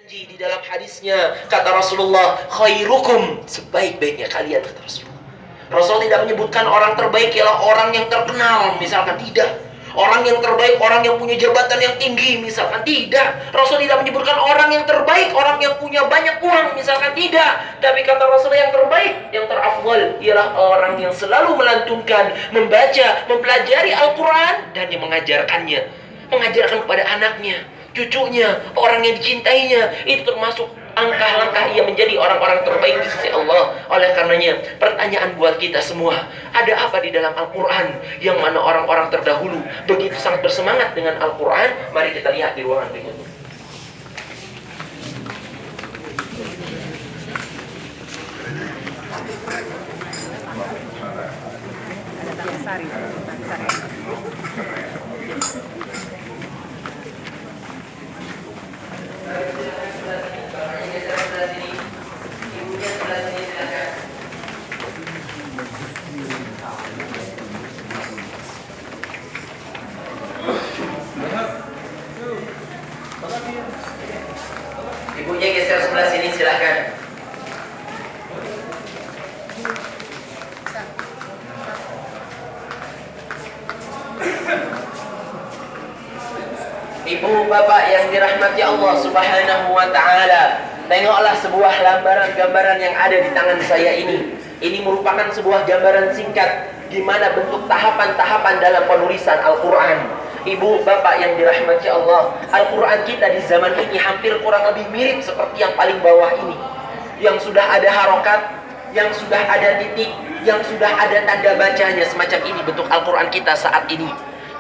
Di dalam hadisnya kata Rasulullah, khairukum, sebaik-baiknya kalian, kata Rasulullah. Rasul tidak menyebutkan orang terbaik ialah orang yang terkenal, misalkan, tidak. Orang yang terbaik, orang yang punya jabatan yang tinggi, misalkan, tidak. Rasul tidak menyebutkan orang yang terbaik, orang yang punya banyak uang, misalkan, tidak. Tapi kata Rasul yang terbaik, yang terafdal ialah orang yang selalu melantunkan, membaca, mempelajari Al-Quran dan yang mengajarkannya, mengajarkan kepada anaknya, cucunya, orang yang dicintainya. Itu termasuk langkah-langkah ia menjadi orang-orang terbaik di sisi Allah. Oleh karenanya, pertanyaan buat kita semua, ada apa di dalam Al-Quran yang mana orang-orang terdahulu begitu sangat bersemangat dengan Al-Quran? Mari kita lihat di ruangan berikutnya. Ibunya geser sebelah sini, silakan. Ibu bapak yang dirahmati Allah Subhanahu wa ta'ala, tengoklah sebuah gambaran yang ada di tangan saya ini. Ini merupakan sebuah gambaran singkat gimana bentuk tahapan-tahapan dalam penulisan Al-Quran. Ibu bapak yang dirahmati Allah, Al-Quran kita di zaman ini hampir kurang lebih mirip seperti yang paling bawah ini, yang sudah ada harokat, yang sudah ada titik, yang sudah ada tanda bacanya. Semacam ini bentuk Al-Quran kita saat ini.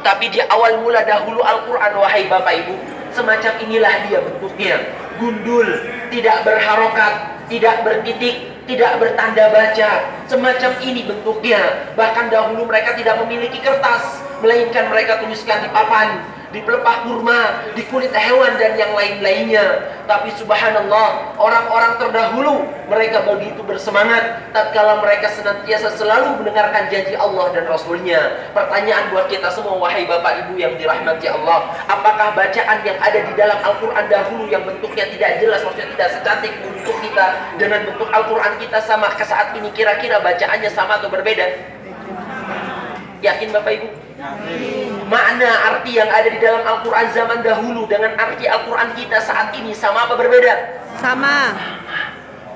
Tapi di awal mula dahulu Al-Quran, wahai bapak ibu, semacam inilah dia bentuknya. Gundul, tidak berharokat, tidak bertitik, tidak bertanda baca. Semacam ini bentuknya. Bahkan dahulu mereka tidak memiliki kertas, melainkan mereka tuliskan di papan, di pelepah kurma, di kulit hewan dan yang lain-lainnya. Tapi subhanallah, orang-orang terdahulu mereka begitu bersemangat tatkala mereka senantiasa selalu mendengarkan janji Allah dan Rasulnya. Pertanyaan buat kita semua, wahai bapak ibu yang dirahmati Allah, apakah bacaan yang ada di dalam Al-Quran dahulu yang bentuknya tidak jelas, maksudnya tidak secantik bentuk kita, dengan bentuk Al-Quran kita sama ke saat ini, kira-kira bacaannya sama atau berbeda? Yakin bapak ibu? Makna arti yang ada di dalam Al-Quran zaman dahulu dengan arti Al-Quran kita saat ini sama apa berbeda? Sama.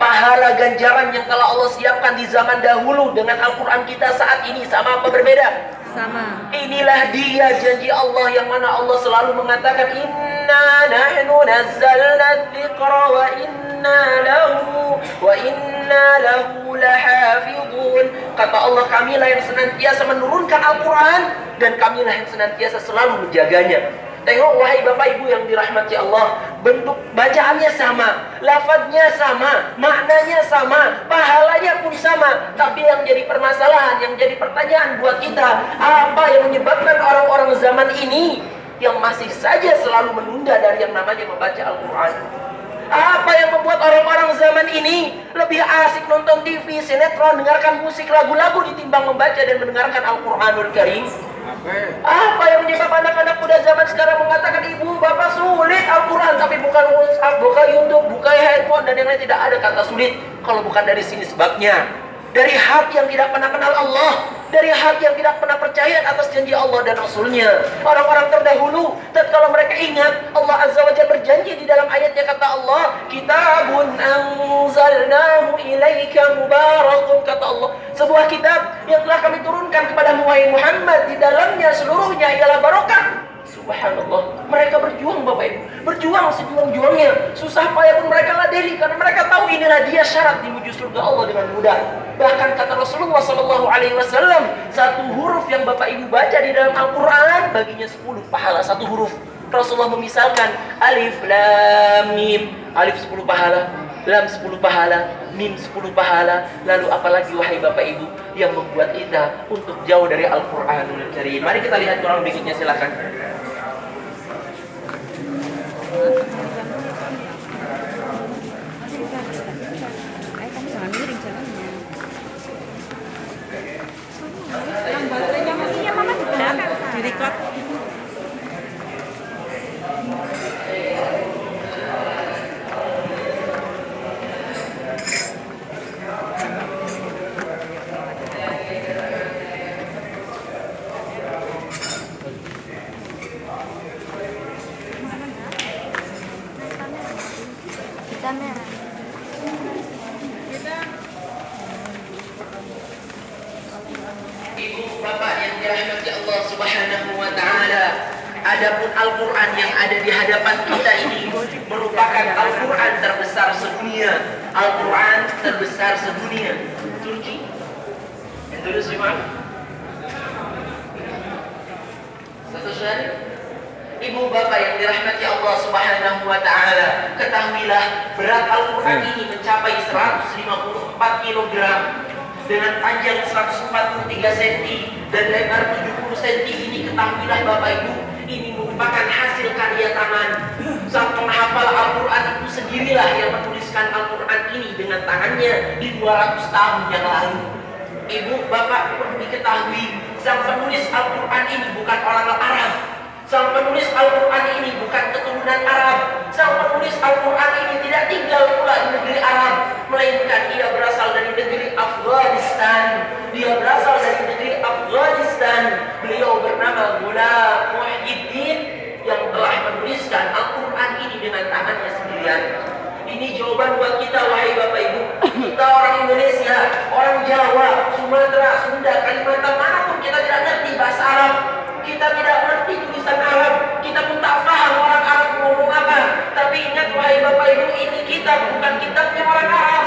Pahala ganjaran yang telah Allah siapkan di zaman dahulu dengan Al-Quran kita saat ini sama apa berbeda? Sama. Inilah dia janji Allah yang mana Allah selalu mengatakan, inna nahnu nazzalna dzikra wa inna lahu lahafidhun. Kata Allah, kamilah yang senantiasa menurunkan Al-Quran dan kamilah yang senantiasa selalu menjaganya. Tengok wahai bapak ibu yang dirahmati Allah, bentuk bacaannya sama, lafadznya sama, maknanya sama, pahalanya pun sama. Tapi yang jadi permasalahan, yang jadi pertanyaan buat kita, apa yang menyebabkan orang-orang zaman ini yang masih saja selalu menunda dari yang namanya membaca Al-Quran? Apa yang membuat orang-orang zaman ini lebih asik nonton TV, sinetron, dengarkan musik, lagu-lagu ditimbang membaca dan mendengarkan Al-Quranul Karim? Apa yang menyebabkan anak-anak muda zaman sekarang mengatakan, ibu bapak sulit Al-Quran, tapi bukan WhatsApp, bukan YouTube, bukan handphone dan yang lain, tidak ada kata sulit. Kalau bukan dari sini sebabnya, dari hati yang tidak pernah kenal Allah, dari hati yang tidak pernah percaya atas janji Allah dan Rasulnya. Orang-orang terdahulu, tatkala mereka ingat Allah Azza wa Jalla berjanji di dalam ayatnya, kata Allah, kitabun anzalnahu ilaika mubarakun, kata Allah, sebuah kitab yang telah kami turunkan kepada Muhammad, di dalamnya seluruhnya ialah barokah. Subhanallah, mereka berjuang bapak ibu, berjuang sejuang-juangnya, susah payah pun mereka ladeni, karena mereka tahu inilah dia syarat menuju surga Allah dengan mudah. Bahkan kata Rasulullah SAW, satu huruf yang bapak ibu baca di dalam Al-Quran baginya 10 pahala satu huruf. Rasulullah memisalkan alif lam mim, alif 10 pahala, lam 10 pahala, mim 10 pahala. Lalu apalagi wahai bapak ibu yang membuat kita untuk jauh dari Al-Quranul Karim? Mari kita lihat kurang berikutnya, silakan. Kamu jangan miring jalannya. Yang baterainya masih ya mama di belakang. Di record. kamera. Ibu bapak yang dirahmati Allah Subhanahu wa taala, adapun Al-Qur'an yang ada di hadapan kita ini merupakan Al-Qur'an terbesar sedunia. Al-Qur'an terbesar sedunia. Turki. Indonesia mana? Satu syari. Ibu bapak yang dirahmati Allah Subhanahu wa taala, ketahuilah berat Al-Qur'an ini mencapai 154 kg dengan panjang 143 cm dan lebar 70 cm. Ini ketahuilah Bapak Ibu, ini merupakan hasil karya tangan. Sang penghafal Al-Qur'an itu sendirilah yang menuliskan Al-Qur'an ini dengan tangannya di 200 tahun yang lalu. Ibu bapak perlu diketahui, sang penulis Al-Qur'an ini bukan orang Arab. Sang penulis Al-Qur'an ini bukan keturunan Arab. Sang penulis Al-Qur'an ini tidak tinggal pula di negeri Arab, melainkan ia berasal dari negeri Afghanistan. Dia berasal dari negeri Afghanistan. Beliau bernama Ghulam Muhyiddin yang telah menuliskan Al-Qur'an ini dengan tangannya sendirian. Ini jawaban buat kita, wahai Bapak Ibu. Kita orang Indonesia, orang Jawa, Sumatera, Sunda, Kalimantan, manapun kita tidak ngerti bahasa Arab. Kita tidak mengerti tulisan Arab, kita pun tak paham orang Arab ngomong apa. Tapi ingat wahai Bapak Ibu, ini kitab bukan kitabnya orang Arab.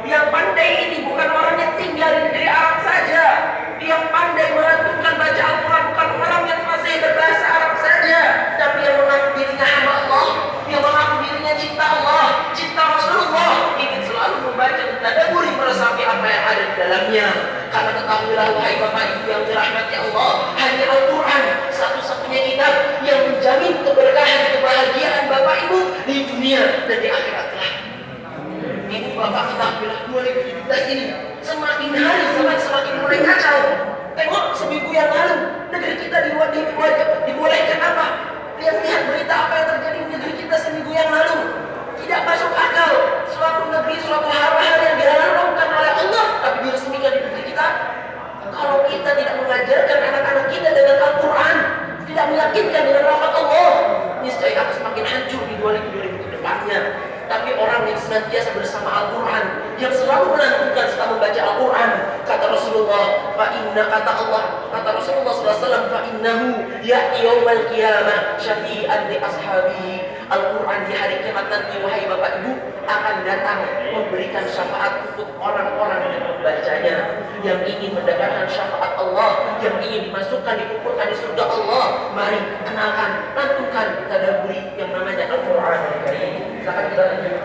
Yang pandai ini bukan orang yang tinggal di negeri Arab saja. Yang pandai melantunkan baca Al-Quran bukan orang yang fasih berbahasa Arab saja, tapi yang mengaku dirinya hamba Allah, yang mengaku dirinya cinta Allah, cinta Rasulullah, ingin selalu membaca dan tadabburi meresapi apa yang ada di dalamnya. Karena ketahuilah wahai Bapak Ibu yang dirahmati Allah, hanya Al-Quran satu-satunya kitab yang menjamin keberkahan kebahagiaan Bapak Ibu di dunia dan di akhirat kelak. Ibu bapak ketahuilah 2017 ini semakin hari semakin mulai kacau. Tengok seminggu yang lalu negeri kita dibolehkan apa? Lihat berita apa yang terjadi di negeri kita seminggu yang lalu. Tidak masuk akal. Suatu negeri, suatu hal-hal yang dihalalkan oleh Allah tapi diresmikan di negeri kita. Kalau kita tidak mengajarkan anak-anak kita dengan Al-Quran, tidak meyakinkan dengan lafaz Allah, niscaya akan semakin hancur di 2000 ke depannya. Tapi orang yang senantiasa bersama Al-Quran, yang selalu melantunkan serta membaca Al-Quran, kata Rasulullah, kata Rasulullah SAW, fa'innahu ya'ti yawmal qiyamah syafi'an li ashabihi. Al-Quran di hari kiamat nanti, wahai Bapak Ibu, akan datang memberikan syafaat untuk orang-orang yang membacanya, yang ingin mendapatkan syafaat Allah, yang ingin dimasukkan, dikumpulkan di surga Allah. Mari kenalkan, lantunkan, tadabburi yang namanya Al-Quran. Silakan kita lanjut.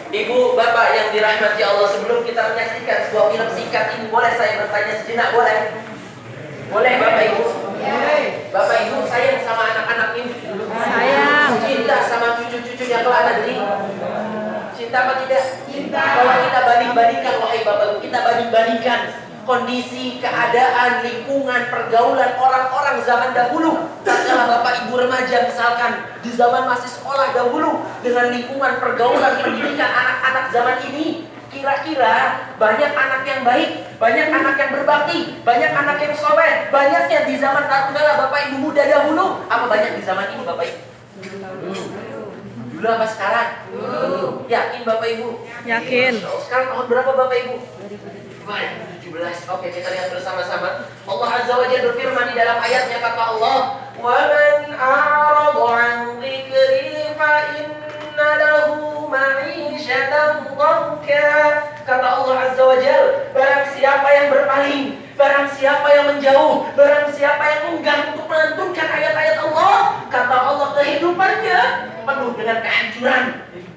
Ibu, bapak yang dirahmati Allah, sebelum kita menyaksikan sebuah film singkat ini, boleh saya bertanya sejenak? Boleh? Boleh Bapak Ibu? Bapak Ibu sayang sama anak-anak ini? Sayang. Cinta sama cucu-cucunya kelak nanti? Cinta apa tidak? Cinta. Kalau kita banding-bandingkan, wahai Bapak Ibu, kita banding-bandingkan. kondisi, keadaan, lingkungan, pergaulan orang-orang zaman dahulu. Tatkala Bapak Ibu remaja misalkan di zaman masih sekolah dahulu, dengan lingkungan, pergaulan, pendidikan anak-anak zaman ini, kira-kira banyak anak yang baik, banyak anak yang berbakti, banyak anak yang soleh, banyaknya di zaman tatkala Bapak Ibu muda dahulu, apa banyak di zaman ini Bapak Ibu? Dulu apa sekarang? Yakin Bapak Ibu? Yakin. Sekarang tahun berapa Bapak Ibu? 2017. Oke, kita lihat bersama-sama. Allah Azza wa Jalla berfirman di dalam ayatnya, kata Allah, "Wa man a'rada 'an dzikri fa inna lahu ma'isyatan dhanka." Kata Allah Azza wa Jalla, barang siapa yang berpaling, barang siapa yang menjauh, barang siapa yang enggan untuk melantunkan ayat-ayat Allah, kata Allah, kehidupannya penuh dengan kehancuran,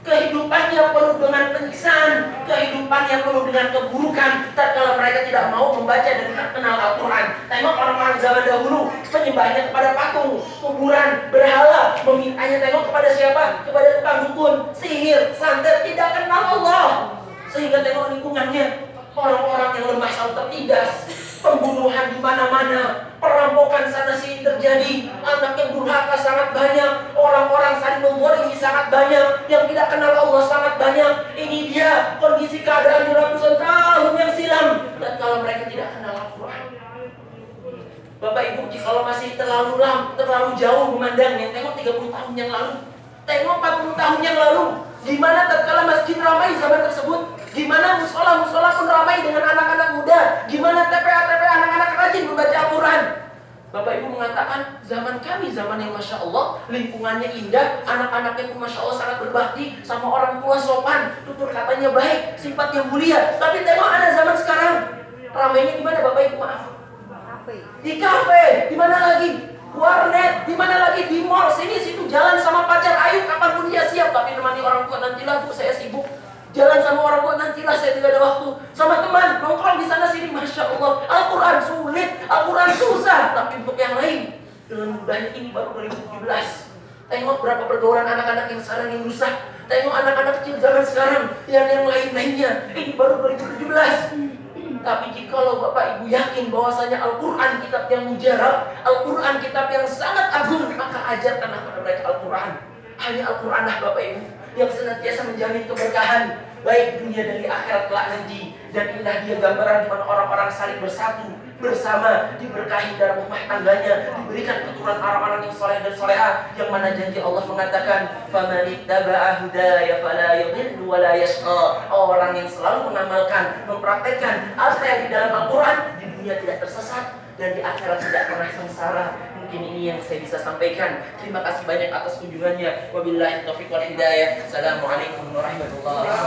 kehidupannya penuh dengan penyiksaan, kehidupannya penuh dengan keburukan tatkala mereka tidak mau membaca dan tidak kenal Al-Quran. Tengok orang-orang zaman dahulu menyembahnya kepada patung, kuburan, berhala, memintanya tengok kepada siapa? Kepada tukang dukun, sihir, santet, tidak kenal Allah. Sehingga tengok lingkungannya, orang-orang yang lemah saling tertindas, pembunuhan di mana-mana, perampokan sana sini terjadi, anak yang durhaka sangat banyak, orang-orang saling menzalimi sangat banyak, yang tidak kenal Allah sangat banyak. Ini dia kondisi keadaan di ratusan tahun yang silam dan kalau mereka tidak kenal Al-Quran. Bapak Ibu, kalau masih terlalu jauh memandangnya, tengok 30 tahun yang lalu, tengok 40 tahun yang lalu, gimana tatkala masjid ramai zaman tersebut, gimana musola pun ramai dengan anak-anak muda, gimana TPA anak-anak rajin membaca Al-Quran. Bapak Ibu mengatakan zaman kami zaman yang Masya Allah, lingkungannya indah, anak-anaknya pun Masya Allah sangat berbakti, sama orang tua sopan, tutur katanya baik, sifatnya mulia. Tapi tengok ada zaman sekarang, ramainya di mana Bapak Ibu? Maaf, di kafe, di mana lagi? Warnet, di mana lagi? Di mall, sini situ, jalan sama pacar, ayo kapanpun dia siap. Tapi nemani orang tua, nantilah Bu, saya sibuk. Jalan sama orang tua, nantilah, saya tidak ada waktu. Sama teman, nongkrong di sana sini, Masya Allah. Al-Quran sulit, Al-Quran susah. Tapi untuk yang lain, dengan mudahnya ini baru 2017. Tengok berapa pergaulan anak-anak yang sekarang yang rusak. Tengok anak-anak kecil zaman sekarang, yang lain-lainnya. Ini baru 2017. Tapi jikalau Bapak Ibu yakin bahwasanya Al-Quran kitab yang mujarab, Al-Quran kitab yang sangat agung, maka ajarkanlah kepada mereka Al-Quran. Hanya Al-Quran lah Bapak Ibu yang senantiasa menjamin keberkahan baik dunia dan di akhirat kelak nanti. Dan indah dia gambaran di mana orang-orang saling bersatu bersama, diberkahi dalam rumah tangganya, diberikan keturunan orang-orang yang soleh dan soleha, yang mana janji Allah mengatakan, "Faman ittaba'a hudaya fala yadhillu wa la yashqa." Orang yang selalu mengamalkan, mempraktekkan apa yang di dalam Al-Quran, di dunia tidak tersesat dan di akhirat tidak pernah sengsara. Mungkin ini yang saya bisa sampaikan. Terima kasih banyak atas kunjungannya. Wabillahi taufiq wal hidayah. Assalamualaikum warahmatullahi wabarakatuh.